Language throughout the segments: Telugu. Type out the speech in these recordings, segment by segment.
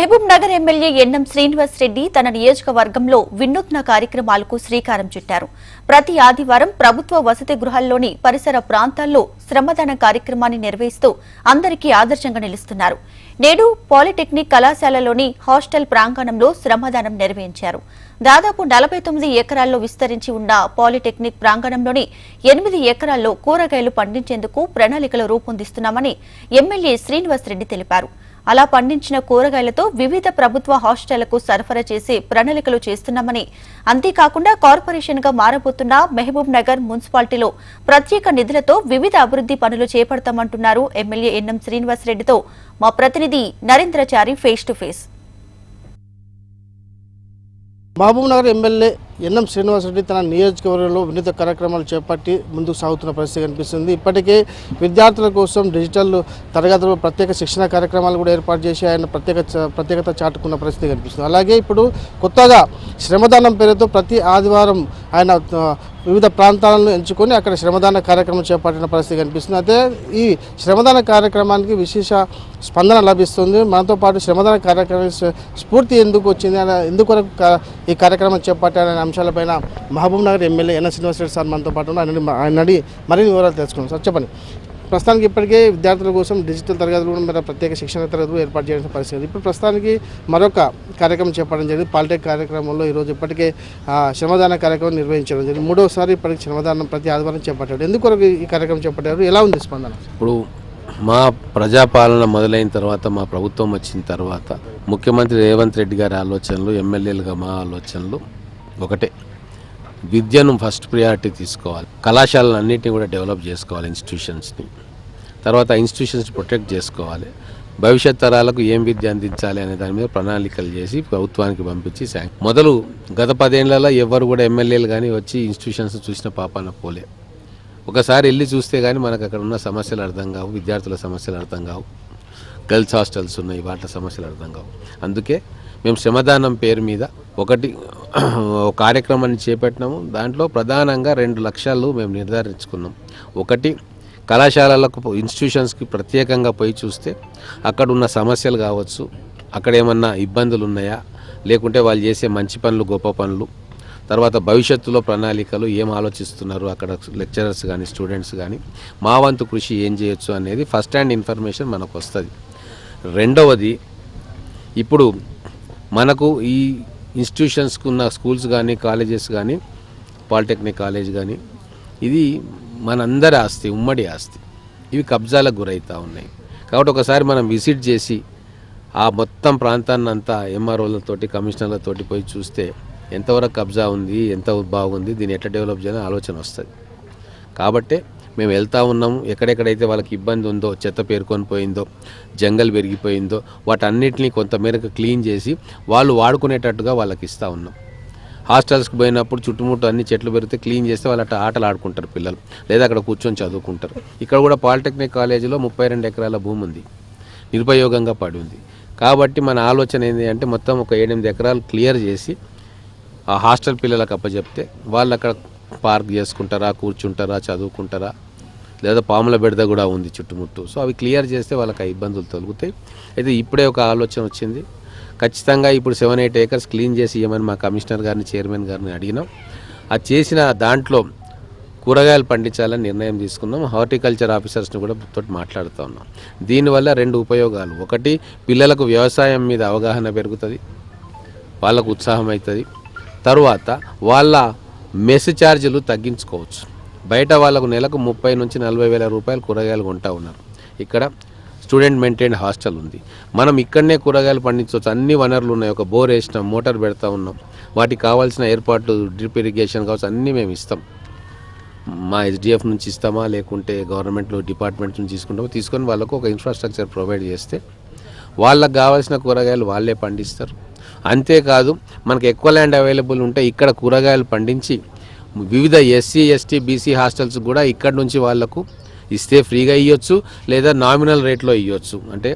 మహబూబ్ నగర్ ఎమ్మెల్యే ఎన్ఎం శ్రీనివాస్ రెడ్డి తన నియోజకవర్గంలో వినూత్న కార్యక్రమాలకు శ్రీకారం చుట్టారు. ప్రతి ఆదివారం ప్రభుత్వ వసతి గృహాల్లోని పరిసర ప్రాంతాల్లో శ్రమదాన కార్యక్రమాన్ని నిర్వహిస్తూ అందరికీ ఆదర్శంగా నిలుస్తున్నారు. నేడు పాలిటెక్నిక్ కళాశాలలోని హాస్టల్ ప్రాంగణంలో శ్రమదానం నిర్వహించారు. దాదాపు 49 ఎకరాల్లో విస్తరించి ఉన్న పాలిటెక్నిక్ ప్రాంగణంలోని 8 ఎకరాల్లో కూరగాయలు పండించేందుకు ప్రణాళికలు రూపొందిస్తున్నామని ఎమ్మెల్యే శ్రీనివాస్ రెడ్డి తెలిపారు. అలా పండించిన కూరగాయలతో వివిధ ప్రభుత్వ హాస్టళ్లకు సరఫరా చేసే ప్రణాళికలు చేస్తున్నామని, అంతేకాకుండా కార్పొరేషన్ గా మారబోతున్న మహబూబ్ నగర్ మున్సిపాలిటీలో ప్రత్యేక నిధులతో వివిధ అభివృద్ధి పనులు చేపడతామంటున్నారు ఎమ్మెల్యే ఎన్ఎం శ్రీనివాస్ రెడ్డితో మా ప్రతినిధి Narendrachari face to face. Mahabubnagar MLA NM Srinivas Reddy తన నియోజకవర్గంలో వినూత్న కార్యక్రమాలు చేపట్టి ముందుకు సాగుతున్న పరిస్థితి కనిపిస్తుంది. ఇప్పటికే విద్యార్థుల కోసం డిజిటల్ తరగతులు, ప్రత్యేక శిక్షణ కార్యక్రమాలు కూడా ఏర్పాటు చేసి ఆయన ప్రత్యేకత చాటుకున్న పరిస్థితి కనిపిస్తుంది. అలాగే ఇప్పుడు కొత్తగా శ్రమదానం పేరుతో ప్రతి ఆదివారం ఆయన వివిధ ప్రాంతాలను ఎంచుకొని అక్కడ శ్రమదాన కార్యక్రమం చేపట్టిన పరిస్థితి కనిపిస్తుంది. అయితే ఈ శ్రమదాన కార్యక్రమానికి విశేష స్పందన లభిస్తుంది. మనతో పాటు శ్రమదాన కార్యక్రమం స్ఫూర్తి ఎందుకు వచ్చింది, ఎందుకొరకు ఈ కార్యక్రమం చేపట్టాలనే అంశాలపైన Mahabubnagar MLA NM Srinivas Reddy sir మనతో పాటు ఆయన మరిన్ని వివరాలు తెలుసుకున్నాం. సార్ చెప్పండి, ప్రస్తుతానికి ఇప్పటికే విద్యార్థుల కోసం డిజిటల్ తరగతులు కూడా ప్రత్యేక శిక్షణ తరగతులు ఏర్పాటు చేయాల్సిన పరిస్థితి. ఇప్పుడు ప్రస్తుతానికి మరొక కార్యక్రమం చేపట్టడం జరిగింది. పాలిటెక్ కార్యక్రమంలో ఈరోజు ఇప్పటికే శ్రమదాన కార్యక్రమం నిర్వహించడం జరిగింది. మూడోసారి ఇప్పటికి శ్రమదానం ప్రతి ఆదివారం చేపట్టారు. ఎందుకు ఈ కార్యక్రమం చేపట్టారు, ఎలా ఉంది స్పందన? ఇప్పుడు మా ప్రజాపాలన మొదలైన తర్వాత, మా ప్రభుత్వం వచ్చిన తర్వాత ముఖ్యమంత్రి రేవంత్ రెడ్డి గారి ఆలోచనలు, ఎమ్మెల్యేలుగా మా ఆలోచనలు ఒకటే, విద్యను ఫస్ట్ ప్రియారిటీ తీసుకోవాలి, కళాశాలను అన్నింటినీ కూడా డెవలప్ చేసుకోవాలి, ఇన్స్టిట్యూషన్స్ని. తర్వాత ఇన్స్టిట్యూషన్స్ ప్రొటెక్ట్ చేసుకోవాలి, భవిష్యత్ తరాలకు ఏం విద్య అందించాలి అనే దాని మీద ప్రణాళికలు చేసి ప్రభుత్వానికి పంపించి మొదలు గత 10 ఏళ్లలో ఎవరు కూడా ఎమ్మెల్యేలు కానీ వచ్చి ఇన్స్టిట్యూషన్స్ చూసిన పాపాన పోలే. ఒకసారి వెళ్ళి చూస్తే కానీ మనకు అక్కడ ఉన్న సమస్యలు అర్థం కావు, విద్యార్థుల సమస్యలు అర్థం కావు, గర్ల్స్ హాస్టల్స్ ఉన్నాయి, వాటి సమస్యలు అర్థం కావు. అందుకే మేము శ్రమదానం పేరు మీద ఒకటి కార్యక్రమాన్ని చేపట్టినాము. దాంట్లో ప్రధానంగా 2 లక్ష్యాలు మేము నిర్ధారించుకున్నాం. ఒకటి, కళాశాలలకు, ఇన్స్టిట్యూషన్స్కి ప్రత్యేకంగా పోయి చూస్తే అక్కడ ఉన్న సమస్యలు కావచ్చు, అక్కడ ఏమన్నా ఇబ్బందులు ఉన్నాయా, లేకుంటే వాళ్ళు చేసే మంచి పనులు, గొప్ప పనులు, తర్వాత భవిష్యత్తులో ప్రణాళికలు ఏం ఆలోచిస్తున్నారు అక్కడ లెక్చరర్స్ కానీ స్టూడెంట్స్ కానీ, మా వంతు కృషి ఏం చేయొచ్చు అనేది ఫస్ట్ హ్యాండ్ ఇన్ఫర్మేషన్ మనకు వస్తుంది. రెండవది, ఇప్పుడు మనకు ఈ ఇన్స్టిట్యూషన్స్కి ఉన్న స్కూల్స్ కానీ, కాలేజెస్ కానీ, పాలిటెక్నిక్ కాలేజ్ కానీ, ఇది మనందరి ఆస్తి, ఉమ్మడి ఆస్తి. ఇవి కబ్జాలకు గురవుతూ ఉన్నాయి. కాబట్టి ఒకసారి మనం విజిట్ చేసి ఆ మొత్తం ప్రాంతాన్ని అంతా ఎంఆర్ఓలతోటి, కమిషనర్లతోటి పోయి చూస్తే ఎంతవరకు కబ్జా ఉంది, ఎంత బాగుంది, దీన్ని ఎట్లా డెవలప్ చేయాలని ఆలోచన వస్తుంది. కాబట్టే మేము వెళ్తూ ఉన్నాము. ఎక్కడెక్కడైతే వాళ్ళకి ఇబ్బంది ఉందో, చెత్త పేరుకొని పోయిందో, జంగల్ పెరిగిపోయిందో, వాటన్నిటిని కొంతమేరకు క్లీన్ చేసి వాళ్ళు వాడుకునేటట్టుగా వాళ్ళకి ఇస్తూ ఉన్నాం. హాస్టల్స్కి పోయినప్పుడు చుట్టుముట్టు అన్ని చెట్లు పెరిగితే క్లీన్ చేస్తే వాళ్ళు అట్లా ఆటలు ఆడుకుంటారు పిల్లలు, లేదా అక్కడ కూర్చొని చదువుకుంటారు. ఇక్కడ కూడా పాలిటెక్నిక్ కాలేజీలో 32 ఎకరాల భూమి ఉంది, నిరుపయోగంగా పడి ఉంది. కాబట్టి మన ఆలోచన ఏంటి అంటే మొత్తం ఒక 7-8 ఎకరాలు క్లియర్ చేసి ఆ హాస్టల్ పిల్లలకు అప్పచెప్తే వాళ్ళు అక్కడ పార్క్ చేసుకుంటారా, కూర్చుంటారా, చదువుకుంటారా, లేదా పాముల బెడద కూడా ఉంది చుట్టుముట్టు. సో అవి క్లియర్ చేస్తే వాళ్ళకి ఆ ఇబ్బందులు తొలుగుతాయి. అయితే ఇప్పుడే ఒక ఆలోచన వచ్చింది, ఖచ్చితంగా ఇప్పుడు 7-8 ఏకర్స్ క్లీన్ చేసి ఇవ్వమని మా కమిషనర్ గారిని, చైర్మన్ గారిని అడిగినాం. అది చేసిన దాంట్లో కూరగాయలు పండించాలని నిర్ణయం తీసుకున్నాం. హార్టికల్చర్ ఆఫీసర్స్ని కూడా తోటి మాట్లాడుతూ ఉన్నాం. దీనివల్ల 2 ఉపయోగాలు. ఒకటి, పిల్లలకు వ్యవసాయం మీద అవగాహన పెరుగుతుంది, వాళ్ళకు ఉత్సాహం అవుతుంది. తరువాత వాళ్ళ మెస్ ఛార్జీలు తగ్గించుకోవచ్చు. బయట వాళ్ళకు నెలకు 30 నుంచి 40 వేల రూపాయలు కూరగాయలు కొంటూ ఉన్నారు. ఇక్కడ స్టూడెంట్ మెయింటైన్డ్ హాస్టల్ ఉంది, మనం ఇక్కడనే కూరగాయలు పండించవచ్చు. అన్ని వనరులు ఉన్నాయి, ఒక బోర్ వేసినాం, మోటార్ పెడతా ఉన్నాం, వాటికి కావాల్సిన ఏర్పాట్లు, డ్రిప్ ఇరిగేషన్ కావచ్చు, అన్నీ మేము ఇస్తాం. మా ఎస్డిఎఫ్ నుంచి ఇస్తామా, లేకుంటే గవర్నమెంట్లో డిపార్ట్మెంట్ నుంచి తీసుకొని వాళ్ళకు ఒక ఇన్ఫ్రాస్ట్రక్చర్ ప్రొవైడ్ చేస్తే వాళ్ళకు కావాల్సిన కూరగాయలు వాళ్ళే పండిస్తారు. అంతేకాదు, మనకు ఎక్కువ ల్యాండ్ అవైలబుల్ ఉంటే ఇక్కడ కూరగాయలు పండించి వివిధ ఎస్సీ, ఎస్టీ, బీసీ హాస్టల్స్ కూడా ఇక్కడ నుంచి వాళ్లకు ఇస్తే ఫ్రీగా ఇవ్వచ్చు, లేదా నామినల్ రేట్లో ఇవ్వచ్చు. అంటే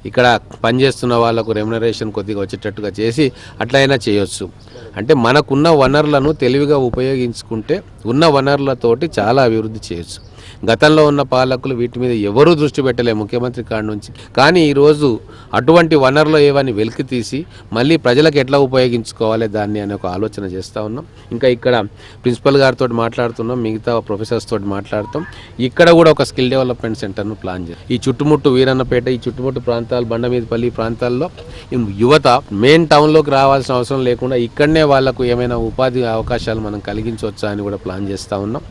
ఇక్కడ పనిచేస్తున్న వాళ్ళకు రెమ్యునరేషన్ కొద్దిగా వచ్చేటట్టుగా చేసి అట్లయినా చేయొచ్చు. అంటే మనకున్న వనరులను తెలివిగా ఉపయోగించుకుంటే ఉన్న వనరులతోటి చాలా అభివృద్ధి చేయొచ్చు. గతంలో ఉన్న పాలకులు వీటి మీద ఎవరూ దృష్టి పెట్టలే ముఖ్యమంత్రి కాడి నుంచి. కానీ ఈరోజు అటువంటి వనరులు ఏవని వెలికి తీసి మళ్ళీ ప్రజలకు ఎట్లా ఉపయోగించుకోవాలి దాన్ని అనే ఒక ఆలోచన చేస్తూ ఉన్నాం. ఇంకా ఇక్కడ ప్రిన్సిపల్ గారితో మాట్లాడుతున్నాం, మిగతా ప్రొఫెసర్స్ తోటి మాట్లాడుతాం. ఇక్కడ కూడా ఒక స్కిల్ డెవలప్మెంట్ సెంటర్ను ప్లాన్ చేస్తాం. ఈ చుట్టుముట్టు వీరన్నపేట, ఈ చుట్టుముట్టు ప్రాంతాలు, బండమీదపల్లి ప్రాంతాల్లో యువత మెయిన్ టౌన్లోకి రావాల్సిన అవసరం లేకుండా ఇక్కడనే వాళ్లకు ఏమైనా ఉపాధి అవకాశాలు మనం కలిగించవచ్చా అని కూడా ప్లాన్ చేస్తూ ఉన్నాం.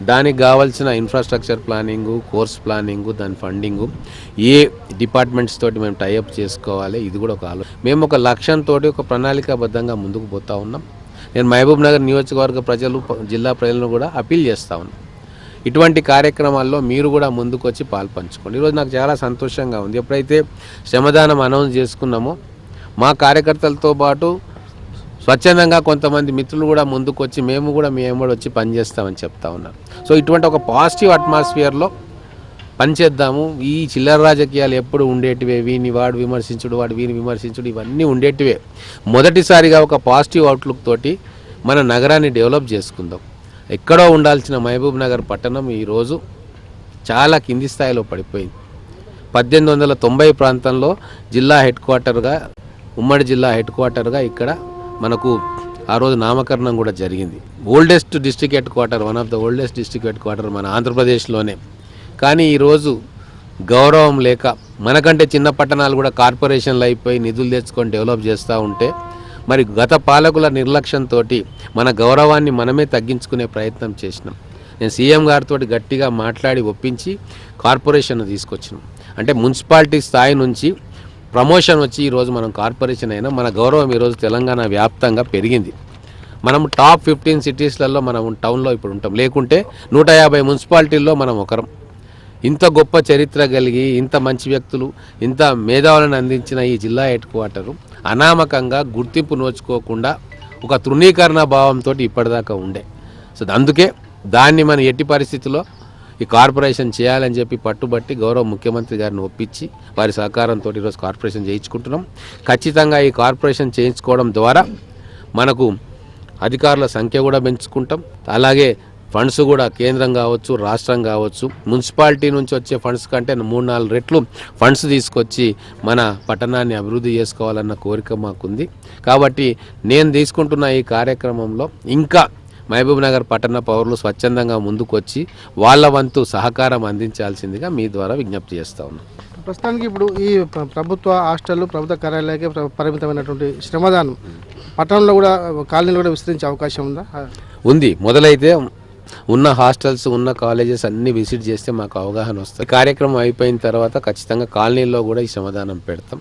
దానికి కావాల్సిన ఇన్ఫ్రాస్ట్రక్చర్ ప్లానింగు, కోర్స్ ప్లానింగు, దాని ఫండింగు ఏ డిపార్ట్మెంట్స్ తోటి మేము టైఅప్ చేసుకోవాలి, ఇది కూడా ఒక ఆలోచన. మేము ఒక లక్ష్యంతో ఒక ప్రణాళికాబద్ధంగా ముందుకు పోతా ఉన్నాం. నేను మహబూబ్ నగర్ నియోజకవర్గ ప్రజలు, జిల్లా ప్రజలను కూడా అపీల్ చేస్తూ ఉన్నాను, ఇటువంటి కార్యక్రమాల్లో మీరు కూడా ముందుకు వచ్చి పాల్పంచుకోండి. ఈరోజు నాకు చాలా సంతోషంగా ఉంది. ఎప్పుడైతే శ్రమదానం అనౌన్స్ చేసుకున్నామో మా కార్యకర్తలతో పాటు స్వచ్ఛందంగా కొంతమంది మిత్రులు కూడా ముందుకు వచ్చి మేము కూడా మీ వెంబడి వచ్చి పనిచేస్తామని చెప్తా ఉన్నారు. సో ఇటువంటి ఒక పాజిటివ్ అట్మాస్ఫియర్లో పనిచేద్దాము. ఈ చిల్లర రాజకీయాలు ఎప్పుడు ఉండేటివే, వీని వాడు విమర్శించుడు, వాడు వీని విమర్శించుడు, ఇవన్నీ ఉండేటివే. మొదటిసారిగా ఒక పాజిటివ్ అవుట్లుక్ తోటి మన నగరాన్ని డెవలప్ చేసుకుందాం. ఎక్కడో ఉండాల్సిన మహబూబ్ నగర్ పట్టణం ఈరోజు చాలా కింది స్థాయిలో పడిపోయింది. 1890 ప్రాంతంలో జిల్లా హెడ్ క్వార్టర్గా, ఉమ్మడి జిల్లా హెడ్ క్వార్టర్గా ఇక్కడ మనకు ఆ రోజు నామకరణం కూడా జరిగింది. Oldest district head quarter, one of the oldest district head quarter మన ఆంధ్రప్రదేశ్లోనే. కానీ ఈరోజు గౌరవం లేక మనకంటే చిన్న పట్టణాలు కూడా కార్పొరేషన్లు అయిపోయి నిధులు తెచ్చుకొని డెవలప్ చేస్తూ ఉంటే మరి గత పాలకుల నిర్లక్ష్యంతో మన గౌరవాన్ని మనమే తగ్గించుకునే ప్రయత్నం చేసినాం. నేను సీఎం గారితో గట్టిగా మాట్లాడి ఒప్పించి కార్పొరేషన్ తీసుకొచ్చినాం. అంటే మున్సిపాలిటీ స్థాయి నుంచి ప్రమోషన్ వచ్చి ఈరోజు మనం కార్పొరేషన్ అయినా మన గౌరవం ఈరోజు తెలంగాణ వ్యాప్తంగా పెరిగింది. మనం టాప్ 15 సిటీస్లలో మనం టౌన్లో ఇప్పుడు ఉంటాం. లేకుంటే 150 మున్సిపాలిటీల్లో మనం ఒకరం. ఇంత గొప్ప చరిత్ర కలిగి, ఇంత మంచి వ్యక్తులు, ఇంత మేధావులను అందించిన ఈ జిల్లా హెడ్ క్వార్టరు అనామకంగా గుర్తింపు నోచుకోకుండా ఒక తృణీకరణ భావంతో ఇప్పటిదాకా ఉండే. సో అందుకే దాన్ని మనం ఎట్టి పరిస్థితుల్లో ఈ కార్పొరేషన్ చేయాలని చెప్పి పట్టుబట్టి గౌరవ ముఖ్యమంత్రి గారిని ఒప్పించి వారి సహకారంతో ఈరోజు కార్పొరేషన్ చేయించుకుంటున్నాం. ఖచ్చితంగా ఈ కార్పొరేషన్ చేయించుకోవడం ద్వారా మనకు అధికారుల సంఖ్య కూడా పెంచుకుంటాం. అలాగే ఫండ్స్ కూడా కేంద్రం కావచ్చు, రాష్ట్రం కావచ్చు, మున్సిపాలిటీ నుంచి వచ్చే ఫండ్స్ కంటే 3-4 రెట్లు ఫండ్స్ తీసుకొచ్చి మన పట్టణాన్ని అభివృద్ధి చేసుకోవాలన్న కోరిక మాకుంది. కాబట్టి నేను తీసుకుంటున్న ఈ కార్యక్రమంలో ఇంకా మహబూబ్ నగర్ పట్టణ పౌరులు స్వచ్ఛందంగా ముందుకు వచ్చి వాళ్ళ వంతు సహకారం అందించాల్సిందిగా మీ ద్వారా విజ్ఞప్తి చేస్తా ఉన్నాం. ప్రస్తుతానికి ఇప్పుడు ఈ ప్రభుత్వ హాస్టళ్ళు, ప్రభుత్వ కార్యాలయాలకే పరిమితమైనటువంటి శ్రమదానం పట్టణంలో కూడా కాలనీలు కూడా విస్తరించే అవకాశం ఉందా? ఉంది. మొదలైతే ఉన్న హాస్టల్స్, ఉన్న కాలేజెస్ అన్నీ విజిట్ చేస్తే మాకు అవగాహన వస్తుంది. కార్యక్రమం అయిపోయిన తర్వాత ఖచ్చితంగా కాలనీల్లో కూడా ఈ శ్రమదానం పెడతాం.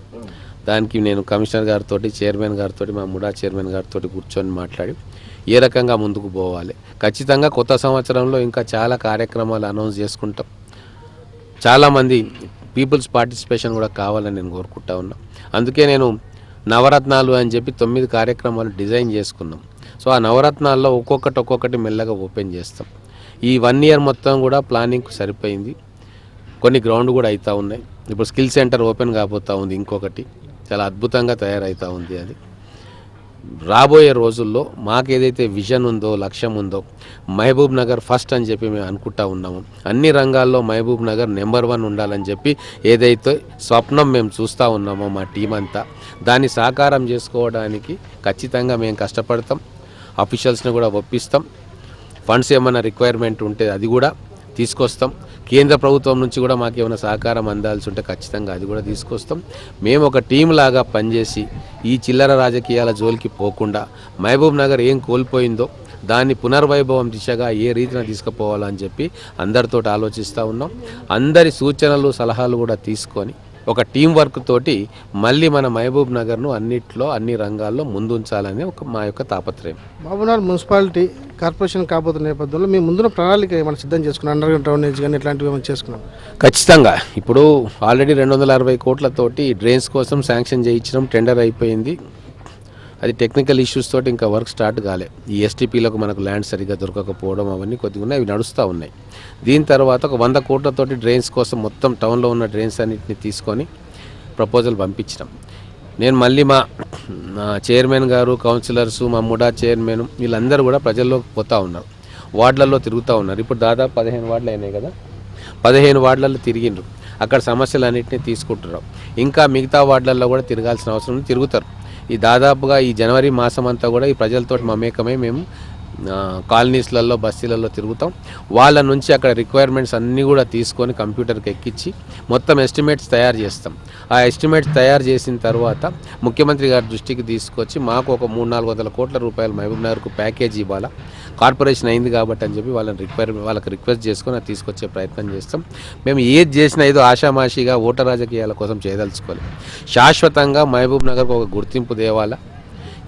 దానికి నేను కమిషనర్ గారితో, చైర్మన్ గారితో, మా ముడా చైర్మన్ గారితో కూర్చొని మాట్లాడి ఏ రకంగా ముందుకు పోవాలి. ఖచ్చితంగా కొత్త సంవత్సరంలో ఇంకా చాలా కార్యక్రమాలు అనౌన్స్ చేసుకుంటాం. చాలామంది పీపుల్స్ పార్టిసిపేషన్ కూడా కావాలని నేను కోరుకుంటా ఉన్నా. అందుకే నేను నవరత్నాలు అని చెప్పి 9 కార్యక్రమాలు డిజైన్ చేసుకున్నాం. సో ఆ నవరత్నాల్లో ఒక్కొక్కటి మెల్లగా ఓపెన్ చేస్తాం. ఈ 1 ఇయర్ మొత్తం కూడా ప్లానింగ్కి సరిపోయింది. కొన్ని గ్రౌండ్ కూడా అవుతూ ఉన్నాయి. ఇప్పుడు స్కిల్ సెంటర్ ఓపెన్ కాబోతూ ఉంది. ఇంకొకటి చాలా అద్భుతంగా తయారవుతూ ఉంది. అది రాబోయే రోజుల్లో మాకు ఏదైతే విజన్ ఉందో, లక్ష్యం ఉందో, మహబూబ్ నగర్ ఫస్ట్ అని చెప్పి మేము అనుకుంటా ఉన్నాము. అన్ని రంగాల్లో మహబూబ్ నగర్ నెంబర్ 1 ఉండాలని చెప్పి ఏదైతే స్వప్నం మేము చూస్తూ ఉన్నామో మా టీం అంతా, దాన్ని సాకారం చేసుకోవడానికి ఖచ్చితంగా మేము కష్టపడతాం. ఆఫీషియల్స్ని కూడా ఒప్పిస్తాం. ఫండ్స్ ఏమైనా రిక్వైర్మెంట్ ఉంటే అది కూడా తీసుకొస్తాం. కేంద్ర ప్రభుత్వం నుంచి కూడా మాకు ఏమైనా సహకారం అందాల్సి ఉంటే ఖచ్చితంగా అది కూడా తీసుకొస్తాం. మేము ఒక టీం లాగా పనిచేసి ఈ చిల్లర రాజకీయాల జోలికి పోకుండా మహబూబ్ నగర్ ఏం కోల్పోయిందో దాన్ని పునర్వైభవం దిశగా ఏ రీతిన తీసుకుపోవాలని చెప్పి అందరితో ఆలోచిస్తూ ఉన్నాం. అందరి సూచనలు, సలహాలు కూడా తీసుకొని ఒక టీం వర్క్ తోటి మళ్ళీ మన మహబూబ్ నగర్ను అన్ని రంగాల్లో ముందుంచాలని మా యొక్క తాపత్రయం. మహబూబ్నగర్ మున్సిపాలిటీ కార్పొరేషన్ కాబోతున్న నేపథ్యంలో మీ ముందున ప్రణాళిక ఏమైనా సిద్ధం చేసుకున్నాం? అండర్ గ్రౌండ్ డ్రైనేజ్ కానీ ఇట్లాంటివి ఏమైనా చేసుకున్నాం? ఖచ్చితంగా. ఇప్పుడు ఆల్రెడీ 260 కోట్లతోటి డ్రైన్స్ కోసం శాంక్షన్ చేయించడం, టెండర్ అయిపోయింది. అది టెక్నికల్ ఇష్యూస్ తోటి ఇంకా వర్క్ స్టార్ట్ కాలే. ఈ ఎస్టీపీలకు మనకు ల్యాండ్ సరిగ్గా దొరకకపోవడం అవన్నీ కొద్దిగా ఉన్నాయి. అవి నడుస్తూ ఉన్నాయి. దీని తర్వాత ఒక 100 కోట్లతోటి డ్రైన్స్ కోసం మొత్తం టౌన్లో ఉన్న డ్రైన్స్ అన్నింటినీ తీసుకొని ప్రపోజల్ పంపించినాం. నేను మళ్ళీ మా చైర్మన్ గారు, కౌన్సిలర్సు, మా ముడా చైర్మన్ వీళ్ళందరూ కూడా ప్రజల్లోకి పోతూ ఉన్నారు. వార్డులలో తిరుగుతూ ఉన్నారు. ఇప్పుడు దాదాపు 15 వార్డులు అయినాయి కదా. 15 వార్డులలో తిరిగిండ్రు, అక్కడ సమస్యలన్నింటినీ తీసుకుంటున్నారు. ఇంకా మిగతా వార్డులలో కూడా తిరగాల్సిన అవసరం ఉంది, తిరుగుతారు. ఈ దాదాపుగా ఈ జనవరి మాసం అంతా కూడా ఈ ప్రజలతో మమేకమై మేము కాలనీస్లలో బస్తీలలో తిరుగుతాం. వాళ్ళ నుంచి అక్కడ రిక్వైర్మెంట్స్ అన్నీ కూడా తీసుకొని కంప్యూటర్కి ఎక్కించి మొత్తం ఎస్టిమేట్స్ తయారు చేస్తాం. ఆ ఎస్టిమేట్స్ తయారు చేసిన తర్వాత ముఖ్యమంత్రి గారి దృష్టికి తీసుకొచ్చి మాకు ఒక 300-400 కోట్ల రూపాయలు మహబూబ్ నగర్కు ప్యాకేజీ ఇవ్వాలా, కార్పొరేషన్ అయింది కాబట్టి అని చెప్పి వాళ్ళకి రిక్వెస్ట్ చేసుకొని అది తీసుకొచ్చే ప్రయత్నం చేస్తాం. మేము ఏది చేసినా ఏదో ఆషామాషిగా ఓటర్ రాజకీయాల కోసం చేయదలుచుకోవాలి. శాశ్వతంగా మహబూబ్ నగర్కు ఒక గుర్తింపు తేవాలా.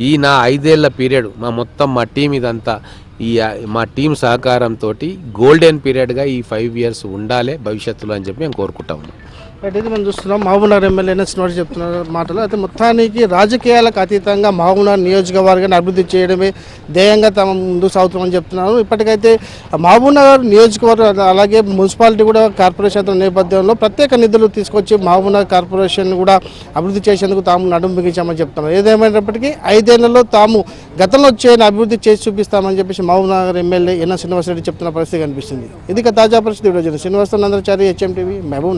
ఈ నా 5 ఏళ్ల పీరియడ్ మా టీం ఇదంతా మా టీం సహకారంతో గోల్డెన్ పీరియడ్గా ఈ 5 ఇయర్స్ ఉండాలి భవిష్యత్తులో అని చెప్పి మేము కోరుకుంటాము. అయితే మనం చూస్తున్నాం మహబూబ్ నగర్ ఎమ్మెల్యే శ్రీనివాస్ చెప్తున్న మాటలు అయితే మొత్తానికి రాజకీయాలకు అతీతంగా మహబూబ్ నగర్ నియోజకవర్గాన్ని అభివృద్ధి చేయడమే ధ్యేయంగా తమ ముందుకు సాగుతామని చెప్తున్నారు. ఇప్పటికైతే మహబూబ్ నగర్ నియోజకవర్గం అలాగే మున్సిపాలిటీ కూడా కార్పొరేషన్ నేపథ్యంలో ప్రత్యేక నిధులు తీసుకొచ్చి మహబూబ్ నగర్ కార్పొరేషన్ కూడా అభివృద్ధి చేసేందుకు తాము నడుము బిగించామని చెప్తున్నారు. ఏదేమైనప్పటికీ 5 ఏళ్లలో తాము గతంలో చేయని అభివృద్ధి చేసి చూపిస్తామని చెప్పేసి మహబూబ్ నగర్ ఎమ్మెల్యే శ్రీనివాస్ రెడ్డి చెప్తున్న పరిస్థితి కనిపిస్తుంది. ఇది తాజా పరిస్థితి. Srinivas నందచారి, HM TV, Mahabub Nagar.